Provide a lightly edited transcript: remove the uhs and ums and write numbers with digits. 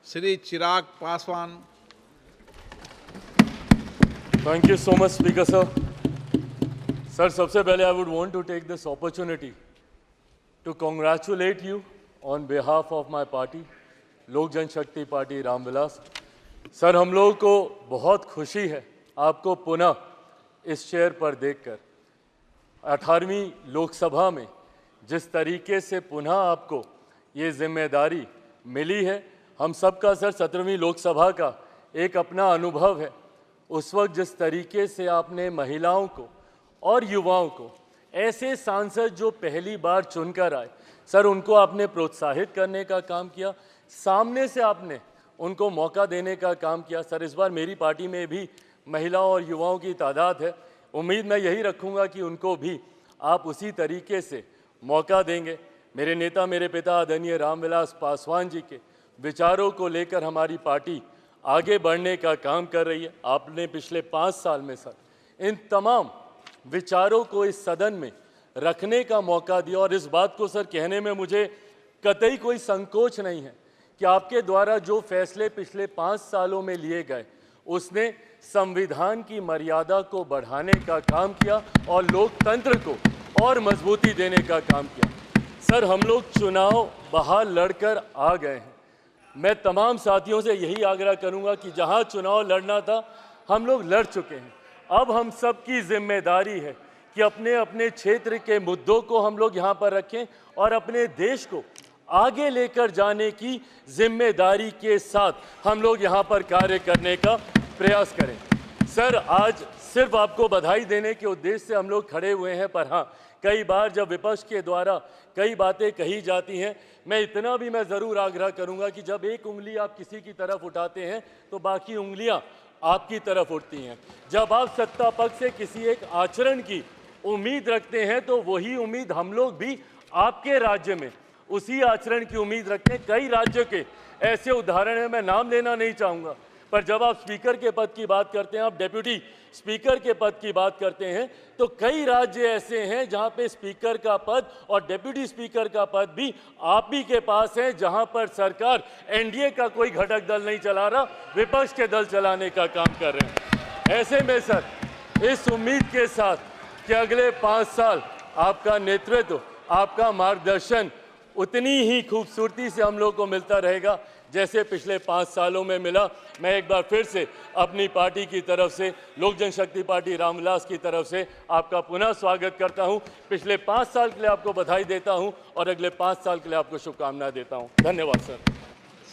Shri Chirag Paswan. Thank you so much, Speaker sir. Sir, सबसे पहले I would want to take this opportunity to congratulate you on behalf of my party, लोक जनशक्ति party Ramvilas. Sir, हम लोगों को बहुत खुशी है आपको पुनः इस चेयर पर देखकर. 18वीं लोकसभा में जिस तरीके से पुनः आपको ये जिम्मेदारी मिली है, हम सबका सर 17वीं लोकसभा का एक अपना अनुभव है. उस वक्त जिस तरीके से आपने महिलाओं को और युवाओं को, ऐसे सांसद जो पहली बार चुनकर आए, सर उनको आपने प्रोत्साहित करने का काम किया, सामने से आपने उनको मौका देने का काम किया. सर, इस बार मेरी पार्टी में भी महिलाओं और युवाओं की तादाद है. उम्मीद मैं यही रखूंगा कि उनको भी आप उसी तरीके से मौका देंगे. मेरे नेता, मेरे पिता आदरणीय रामविलास पासवान जी के विचारों को लेकर हमारी पार्टी आगे बढ़ने का काम कर रही है. आपने पिछले 5 साल में सर इन तमाम विचारों को इस सदन में रखने का मौका दिया और इस बात को सर कहने में मुझे कतई कोई संकोच नहीं है कि आपके द्वारा जो फैसले पिछले 5 सालों में लिए गए, उसने संविधान की मर्यादा को बढ़ाने का काम किया और लोकतंत्र को और मजबूती देने का काम किया. सर, हम लोग चुनाव बाहर लड़कर आ गए हैं. मैं तमाम साथियों से यही आग्रह करूंगा कि जहां चुनाव लड़ना था हम लोग लड़ चुके हैं. अब हम सब की जिम्मेदारी है कि अपने अपने क्षेत्र के मुद्दों को हम लोग यहाँ पर रखें और अपने देश को आगे लेकर जाने की जिम्मेदारी के साथ हम लोग यहाँ पर कार्य करने का प्रयास करें. सर, आज सिर्फ आपको बधाई देने के उद्देश्य से हम लोग खड़े हुए हैं, पर हाँ, कई बार जब विपक्ष के द्वारा कई बातें कही जाती हैं, मैं इतना भी मैं ज़रूर आग्रह करूंगा कि जब एक उंगली आप किसी की तरफ उठाते हैं तो बाकी उंगलियां आपकी तरफ उठती हैं. जब आप सत्ता पक्ष से किसी एक आचरण की उम्मीद रखते हैं तो वही उम्मीद हम लोग भी आपके राज्य में उसी आचरण की उम्मीद रखते हैं. कई राज्यों के ऐसे उदाहरण हैं, मैं नाम लेना नहीं चाहूँगा, पर जब आप स्पीकर के पद की बात करते हैं, आप डेप्यूटी स्पीकर के पद की बात करते हैं, तो कई राज्य ऐसे हैं जहां पे स्पीकर का पद और डेप्यूटी स्पीकर का पद भी आप ही के पास है, जहां पर सरकार एनडीए का कोई घटक दल नहीं चला रहा, विपक्ष के दल चलाने का काम कर रहे हैं. ऐसे में सर, इस उम्मीद के साथ कि अगले 5 साल आपका नेतृत्व, आपका मार्गदर्शन उतनी ही खूबसूरती से हम लोग को मिलता रहेगा जैसे पिछले 5 सालों में मिला. मैं एक बार फिर से अपनी पार्टी की तरफ से, लोक जनशक्ति पार्टी रामविलास की तरफ से आपका पुनः स्वागत करता हूं. पिछले 5 साल के लिए आपको बधाई देता हूं और अगले 5 साल के लिए आपको शुभकामनाएं देता हूं. धन्यवाद सर.